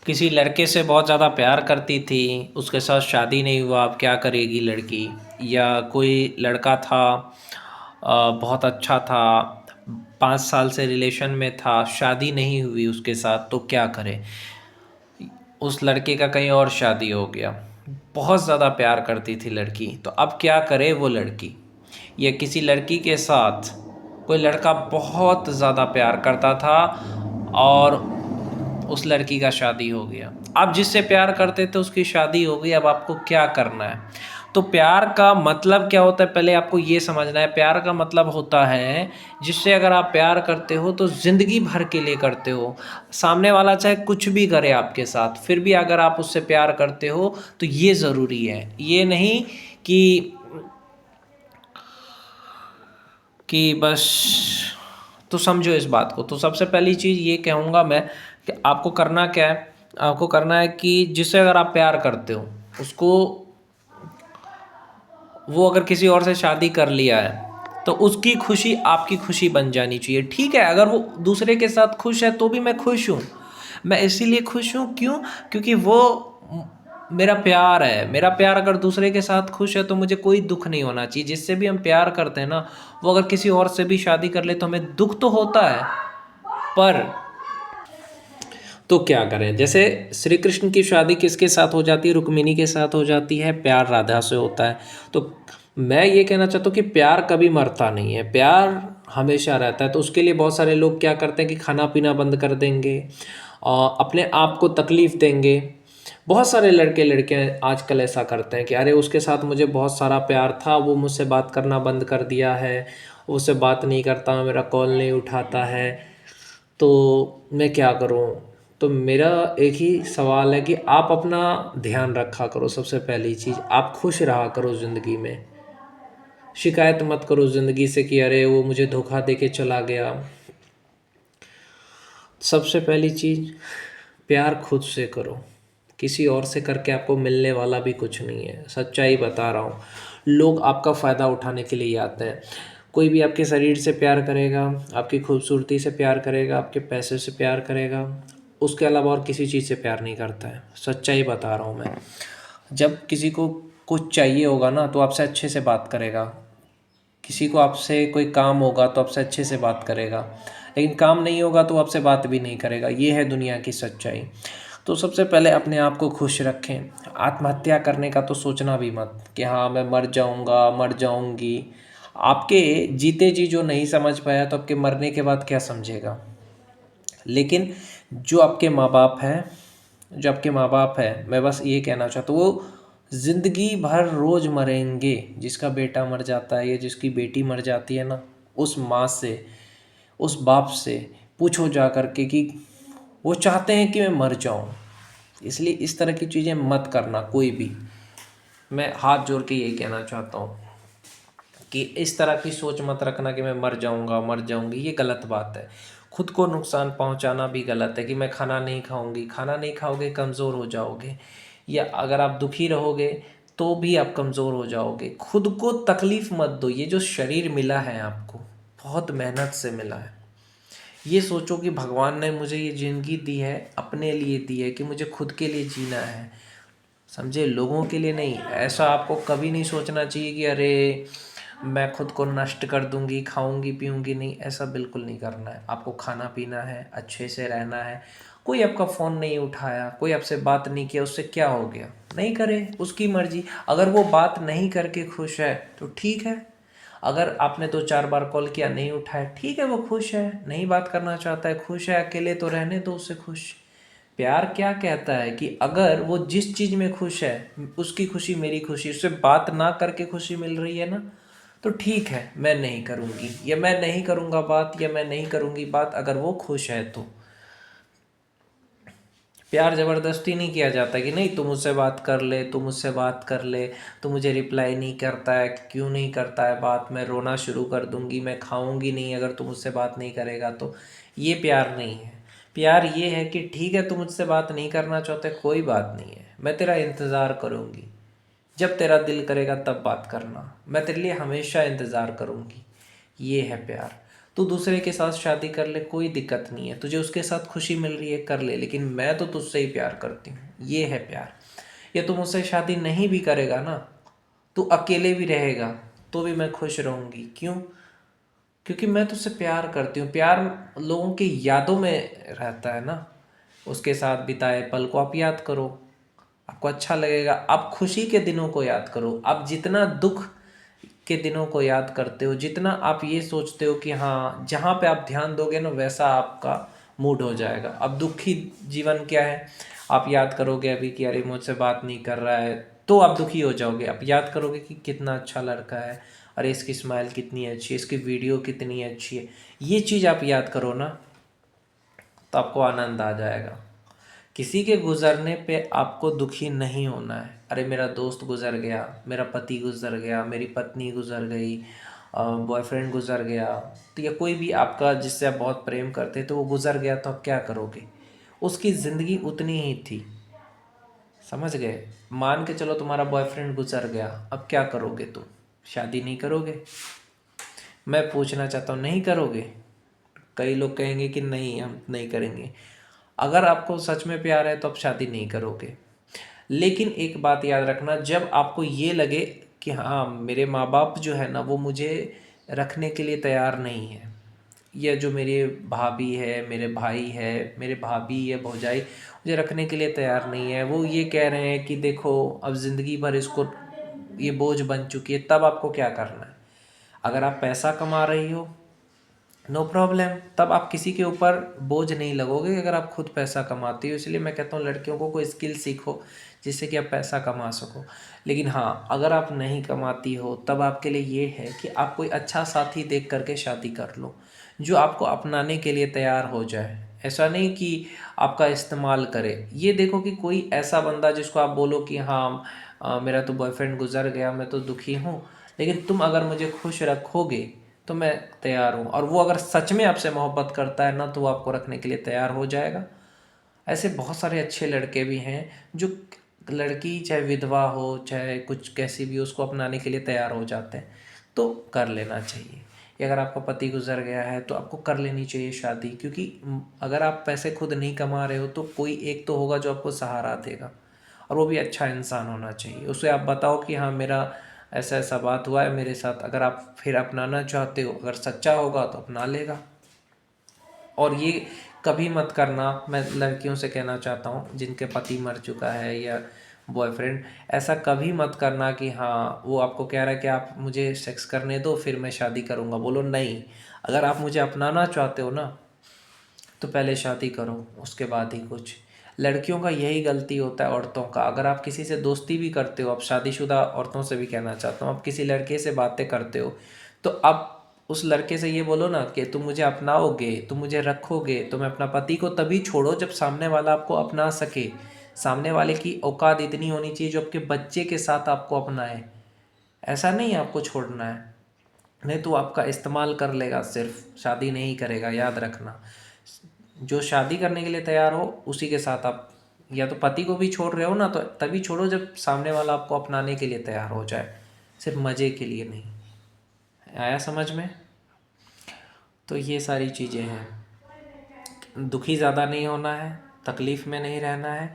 किसी लड़के से बहुत ज़्यादा प्यार करती थी, उसके साथ शादी नहीं हुआ, अब क्या करेगी लड़की? या कोई लड़का था, बहुत अच्छा था, 5 साल से रिलेशन में था, शादी नहीं हुई उसके साथ, तो क्या करे? उस लड़के का कहीं और शादी हो गया। बहुत ज़्यादा प्यार करती थी लड़की, तो अब क्या करे वो लड़की? या किसी लड़की के साथ कोई लड़का बहुत ज़्यादा प्यार करता था और उस लड़की का शादी हो गया। आप जिससे प्यार करते थे उसकी शादी हो गई, अब आपको क्या करना है? तो प्यार का मतलब क्या होता है, पहले आपको ये समझना है। प्यार का मतलब होता है जिससे अगर आप प्यार करते हो तो ज़िंदगी भर के लिए करते हो। सामने वाला चाहे कुछ भी करे आपके साथ, फिर भी अगर आप उससे प्यार करते हो तो ये ज़रूरी है। ये नहीं कि बस, तो समझो इस बात को। तो सबसे पहली चीज़ ये कहूँगा मैं कि आपको करना क्या है? आपको करना है कि जिससे अगर आप प्यार करते हो उसको, वो अगर किसी और से शादी कर लिया है तो उसकी खुशी आपकी खुशी बन जानी चाहिए। ठीक है, अगर वो दूसरे के साथ खुश है तो भी मैं खुश हूँ। मैं इसीलिए खुश हूँ, क्यों? क्योंकि वो मेरा प्यार है। मेरा प्यार अगर दूसरे के साथ खुश है तो मुझे कोई दुख नहीं होना चाहिए। जिससे भी हम प्यार करते हैं ना, वो अगर किसी और से भी शादी कर ले तो हमें दुख तो होता है, पर तो क्या करें? जैसे श्री कृष्ण की शादी किसके साथ हो जाती है? रुक्मिणी के साथ हो जाती है। प्यार राधा से होता है। तो मैं ये कहना चाहता हूँ कि प्यार कभी मरता नहीं है, प्यार हमेशा रहता है। तो उसके लिए बहुत सारे लोग क्या करते हैं कि खाना पीना बंद कर देंगे और अपने आप को तकलीफ़ देंगे। बहुत सारे लड़के लड़कियां आजकल ऐसा करते हैं कि अरे उसके साथ मुझे बहुत सारा प्यार था, वो मुझसे बात करना बंद कर दिया है, उससे बात नहीं करता, मेरा कॉल नहीं उठाता है, तो मैं क्या करूं? तो मेरा एक ही सवाल है कि आप अपना ध्यान रखा करो। सबसे पहली चीज़, आप खुश रहा करो ज़िंदगी में। शिकायत मत करो ज़िंदगी से कि अरे वो मुझे धोखा दे के चला गया। सबसे पहली चीज़, प्यार खुद से करो। किसी और से करके आपको मिलने वाला भी कुछ नहीं है, सच्चाई बता रहा हूँ। लोग आपका फ़ायदा उठाने के लिए आते हैं। कोई भी आपके शरीर से प्यार करेगा, आपकी खूबसूरती से प्यार करेगा, आपके पैसे से प्यार करेगा, उसके अलावा और किसी चीज़ से प्यार नहीं करता है। सच्चाई बता रहा हूँ मैं। जब किसी को कुछ चाहिए होगा ना तो आपसे अच्छे से बात करेगा। किसी को आपसे कोई काम होगा तो आपसे अच्छे से बात करेगा, लेकिन काम नहीं होगा तो आपसे बात भी नहीं करेगा। ये है दुनिया की सच्चाई। तो सबसे पहले अपने आप को खुश रखें। आत्महत्या करने का तो सोचना भी मत कि हाँ मैं मर जाऊँगा, मर जाऊँगी। आपके जीते जी जो नहीं समझ पाया तो आपके मरने के बाद क्या समझेगा? लेकिन जो आपके माँ बाप हैं, मैं बस ये कहना चाहता हूँ, वो ज़िंदगी भर रोज़ मरेंगे। जिसका बेटा मर जाता है या जिसकी बेटी मर जाती है ना, उस माँ से, उस बाप से पूछो जा कर के कि वो चाहते हैं कि मैं मर जाऊँ। इसलिए इस तरह की चीज़ें मत करना कोई भी। मैं हाथ जोड़ के यही कहना चाहता हूँ कि इस तरह की सोच मत रखना कि मैं मर जाऊंगा, मर जाऊंगी। ये गलत बात है। खुद को नुकसान पहुंचाना भी गलत है कि मैं खाना नहीं खाऊंगी। खाना नहीं खाओगे कमज़ोर हो जाओगे, या अगर आप दुखी रहोगे तो भी आप कमज़ोर हो जाओगे। खुद को तकलीफ़ मत दो। ये जो शरीर मिला है आपको, बहुत मेहनत से मिला है। ये सोचो कि भगवान ने मुझे ये ज़िंदगी दी है, अपने लिए दी है कि मुझे खुद के लिए जीना है, समझे? लोगों के लिए नहीं। ऐसा आपको कभी नहीं सोचना चाहिए कि अरे मैं खुद को नष्ट कर दूंगी, खाऊंगी पीऊंगी। नहीं, ऐसा बिल्कुल नहीं करना है। आपको खाना पीना है, अच्छे से रहना है। कोई आपका फ़ोन नहीं उठाया, कोई आपसे बात नहीं किया, उससे क्या हो गया? नहीं करे, उसकी मर्जी। अगर वो बात नहीं करके खुश है तो ठीक है। अगर आपने 2-4 बार कॉल किया, नहीं उठाया, ठीक है, वो खुश है, नहीं बात करना चाहता है, खुश है अकेले, तो रहने दो उसे खुश। प्यार क्या कहता है कि अगर वो जिस चीज़ में खुश है, उसकी खुशी मेरी खुशी, उससे बात ना करके खुशी मिल रही है ना, तो ठीक है, मैं नहीं करूँगी या मैं नहीं करूँगा बात या मैं नहीं करूँगी बात, अगर वो खुश है तो। प्यार ज़बरदस्ती नहीं किया जाता कि नहीं तू मुझसे बात कर ले, तू मुझसे बात कर ले, तू मुझे रिप्लाई नहीं करता है, क्यों नहीं करता है बात, मैं रोना शुरू कर दूँगी, मैं खाऊँगी नहीं अगर तू मुझसे बात नहीं करेगा तो। ये प्यार नहीं है। प्यार ये है कि ठीक है, तू मुझसे बात नहीं करना चाहते, कोई बात नहीं है, मैं तेरा इंतज़ार करूँगी। जब तेरा दिल करेगा तब बात करना, मैं तेरे लिए हमेशा इंतज़ार करूँगी। ये है प्यार। तू दूसरे के साथ शादी कर ले, कोई दिक्कत नहीं है, तुझे उसके साथ खुशी मिल रही है कर ले, लेकिन मैं तो तुझसे ही प्यार करती हूँ, ये है प्यार। या तू मुझसे शादी नहीं भी करेगा ना, तू अकेले भी रहेगा तो भी मैं खुश रहूँगी। क्यों? क्योंकि मैं तुझसे प्यार करती हूँ। प्यार लोगों की यादों में रहता है ना, उसके साथ बिताए पल को आप याद करो, आपको अच्छा लगेगा। आप खुशी के दिनों को याद करो। आप जितना दुख के दिनों को याद करते हो, जितना आप ये सोचते हो कि हाँ जहाँ पे आप ध्यान दोगे ना वैसा आपका मूड हो जाएगा। अब दुखी जीवन क्या है, आप याद करोगे अभी कि अरे मुझसे बात नहीं कर रहा है, तो आप दुखी हो जाओगे। आप याद करोगे कि कितना अच्छा लड़का है, अरे इसकी स्माइल कितनी अच्छी है, इसकी वीडियो कितनी अच्छी है, ये चीज़ आप याद करो ना, तो आपको आनंद आ जाएगा। किसी के गुजरने पे आपको दुखी नहीं होना है। अरे मेरा दोस्त गुजर गया, मेरा पति गुजर गया, मेरी पत्नी गुजर गई, बॉयफ्रेंड गुजर गया, तो या कोई भी आपका जिससे आप बहुत प्रेम करते तो वो गुजर गया, तो आप क्या करोगे? उसकी ज़िंदगी उतनी ही थी, समझ गए? मान के चलो तुम्हारा बॉयफ्रेंड गुजर गया, अब क्या करोगे तुम? शादी नहीं करोगे? मैं पूछना चाहता हूँ, नहीं करोगे? कई लोग कहेंगे कि नहीं हम नहीं करेंगे। अगर आपको सच में प्यार है तो आप शादी नहीं करोगे। लेकिन एक बात याद रखना, जब आपको ये लगे कि हाँ मेरे माँ बाप जो है ना वो मुझे रखने के लिए तैयार नहीं है, या जो मेरे भाभी है, मेरे भाई है, मेरे भाभी या भौजाई मुझे रखने के लिए तैयार नहीं है, वो ये कह रहे हैं कि देखो अब ज़िंदगी भर इसको ये बोझ बन चुकी है, तब आपको क्या करना है? अगर आप पैसा कमा रही हो, नो प्रॉब्लम, तब आप किसी के ऊपर बोझ नहीं लगोगे अगर आप खुद पैसा कमाती हो। इसलिए मैं कहता हूँ लड़कियों को कोई स्किल सीखो जिससे कि आप पैसा कमा सको। लेकिन हाँ, अगर आप नहीं कमाती हो तब आपके लिए ये है कि आप कोई अच्छा साथी देख करके शादी कर लो जो आपको अपनाने के लिए तैयार हो जाए। ऐसा नहीं कि आपका इस्तेमाल करे। ये देखो कि कोई ऐसा बंदा जिसको आप बोलो कि हाँ मेरा तो बॉयफ्रेंड गुजर गया, मैं तो दुखी हूँ, लेकिन तुम अगर मुझे खुश रखोगे तो मैं तैयार हूँ। और वो अगर सच में आपसे मोहब्बत करता है ना तो वो आपको रखने के लिए तैयार हो जाएगा। ऐसे बहुत सारे अच्छे लड़के भी हैं जो लड़की चाहे विधवा हो चाहे कुछ कैसी भी उसको अपनाने के लिए तैयार हो जाते हैं। तो कर लेना चाहिए। या अगर आपका पति गुजर गया है तो आपको कर लेनी चाहिए शादी, क्योंकि अगर आप पैसे खुद नहीं कमा रहे हो तो कोई एक तो होगा जो आपको सहारा देगा, और वो भी अच्छा इंसान होना चाहिए। उसे आप बताओ कि हाँ मेरा ऐसा ऐसा बात हुआ है मेरे साथ, अगर आप फिर अपनाना चाहते हो, अगर सच्चा होगा तो अपना लेगा। और ये कभी मत करना, मैं लड़कियों से कहना चाहता हूँ जिनके पति मर चुका है या बॉयफ्रेंड, ऐसा कभी मत करना कि हाँ वो आपको कह रहा है कि आप मुझे सेक्स करने दो फिर मैं शादी करूँगा। बोलो नहीं, अगर आप मुझे अपनाना चाहते हो ना तो पहले शादी करो, उसके बाद ही कुछ। लड़कियों का यही गलती होता है, औरतों का। अगर आप किसी से दोस्ती भी करते हो, आप शादीशुदा औरतों से भी कहना चाहता हूँ, आप किसी लड़के से बातें करते हो तो आप उस लड़के से ये बोलो ना कि तुम मुझे अपनाओगे, तुम मुझे रखोगे, तुम अपना पति को तभी छोड़ो जब सामने वाला आपको अपना सके। सामने वाले की औकात इतनी होनी चाहिए जो आपके बच्चे के साथ आपको अपनाए। ऐसा नहीं आपको छोड़ना है, नहीं तो आपका इस्तेमाल कर लेगा, सिर्फ शादी नहीं करेगा। याद रखना, जो शादी करने के लिए तैयार हो उसी के साथ आप, या तो पति को भी छोड़ रहे हो ना तो तभी छोड़ो जब सामने वाला आपको अपनाने के लिए तैयार हो जाए, सिर्फ मज़े के लिए नहीं। आया समझ में? तो ये सारी चीज़ें हैं। दुखी ज़्यादा नहीं होना है, तकलीफ़ में नहीं रहना है,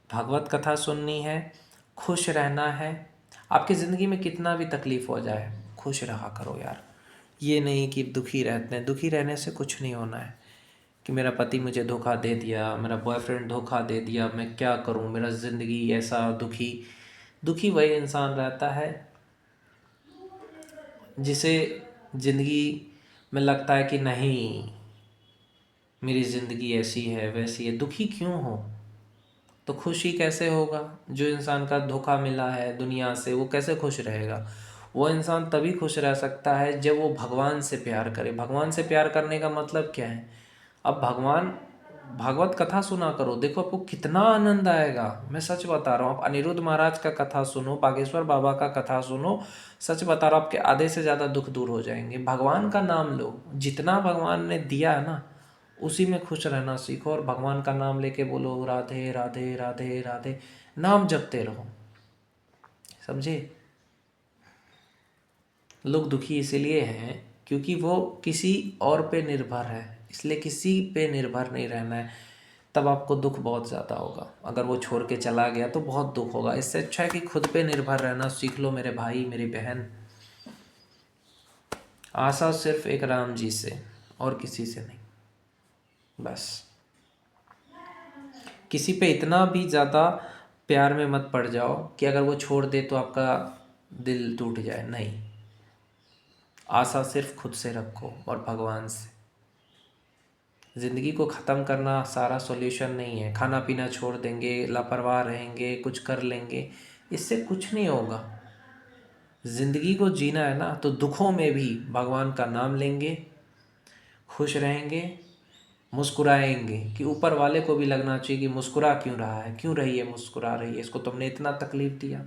भागवत कथा सुननी है, खुश रहना है। आपकी ज़िंदगी में कितना भी तकलीफ़ हो जाए खुश रहा करो यार। ये नहीं कि दुखी रहते हैं, दुखी रहने से कुछ नहीं होना है। कि मेरा पति मुझे धोखा दे दिया, मेरा बॉयफ्रेंड धोखा दे दिया, मैं क्या करूं, मेरा ज़िंदगी ऐसा दुखी। दुखी वही इंसान रहता है जिसे ज़िंदगी में लगता है कि नहीं मेरी ज़िंदगी ऐसी है वैसी है। दुखी क्यों हो? तो खुशी कैसे होगा? जो इंसान का धोखा मिला है दुनिया से वो कैसे खुश रहेगा? वो इंसान तभी खुश रह सकता है जब वो भगवान से प्यार करे। भगवान से प्यार करने का मतलब क्या है? अब भगवान, भागवत कथा सुना करो, देखो आपको कितना आनंद आएगा। मैं सच बता रहा हूँ, आप अनिरुद्ध महाराज का कथा सुनो, बागेश्वर बाबा का कथा सुनो, सच बता रहा हूँ आपके आधे से ज़्यादा दुख दूर हो जाएंगे। भगवान का नाम लो, जितना भगवान ने दिया है ना उसी में खुश रहना सीखो, और भगवान का नाम लेके बोलो राधे राधे राधे राधे, नाम जपते रहो। समझे? लोग दुखी इसीलिए हैं क्योंकि वो किसी और पे निर्भर है, इसलिए किसी पे निर्भर नहीं रहना है। तब आपको दुख बहुत ज़्यादा होगा, अगर वो छोड़ के चला गया तो बहुत दुख होगा। इससे अच्छा है कि खुद पे निर्भर रहना सीख लो मेरे भाई मेरी बहन। आशा सिर्फ एक राम जी से और किसी से नहीं, बस। किसी पे इतना भी ज़्यादा प्यार में मत पड़ जाओ कि अगर वो छोड़ दे तो आपका दिल टूट जाए, नहीं। आशा सिर्फ खुद से रखो और भगवान से। ज़िंदगी को ख़त्म करना सारा सॉल्यूशन नहीं है। खाना पीना छोड़ देंगे, लापरवाह रहेंगे, कुछ कर लेंगे, इससे कुछ नहीं होगा। ज़िंदगी को जीना है ना, तो दुखों में भी भगवान का नाम लेंगे, खुश रहेंगे, मुस्कुराएंगे कि ऊपर वाले को भी लगना चाहिए कि मुस्कुरा क्यों रहा है, क्यों रही है मुस्कुरा रही है, इसको तुमने इतना तकलीफ़ दिया।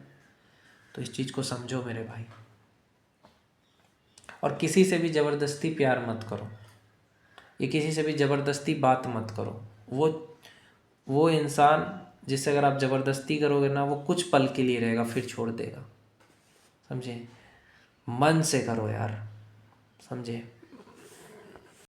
तो इस चीज़ को समझो मेरे भाई। और किसी से भी ज़बरदस्ती प्यार मत करो, ये किसी से भी ज़बरदस्ती बात मत करो। वो इंसान जिससे अगर आप ज़बरदस्ती करोगे ना, वो कुछ पल के लिए रहेगा फिर छोड़ देगा, समझे। मन से करो यार, समझे।